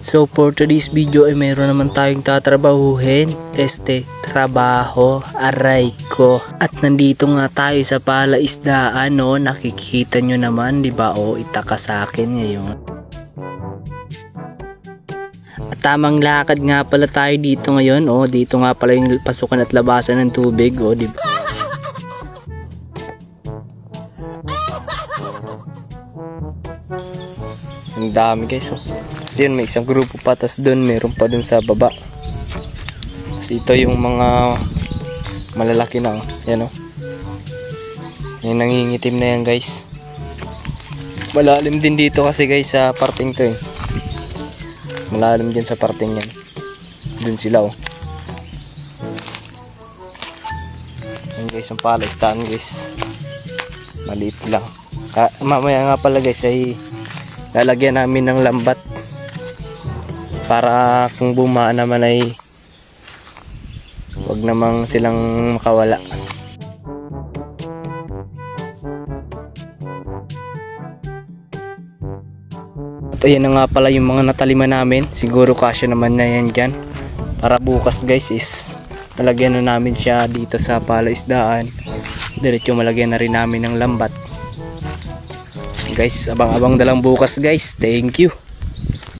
So for today's video ay mayroon naman tayong tatrabahuhin. Trabaho, aray ko. At nandito nga tayo sa palaisdaan, no. Nakikita nyo naman, di ba? O, itaka sa akin ngayon. At tamang lakad nga pala tayo dito ngayon. O, dito nga pala yung pasukan at labasan ng tubig. O, di ba? Ang dami guys, oh. Kasi yun, may isang grupo pa, tas doon meron pa dun sa baba. Kasi ito yung mga malalaki na, oh. Yan, oh. Yung nangingitim na yan guys. Malalim din dito kasi guys sa parting to, eh. Malalim din sa parting yan. Dun sila, oh. Yan guys, yung palaistaan guys. Maliit lang. Mamaya nga pala guys ay lalagyan namin ng lambat para kung bumaan naman ay wag namang silang makawala. At ayan na nga pala yung mga nataliman namin. Siguro kasya naman na yan dyan. Para bukas guys is malagyan na namin siya dito sa palaisdaan. Diretso malagyan na rin namin ng lambat. Guys, abang-abang na lang bukas guys. Thank you.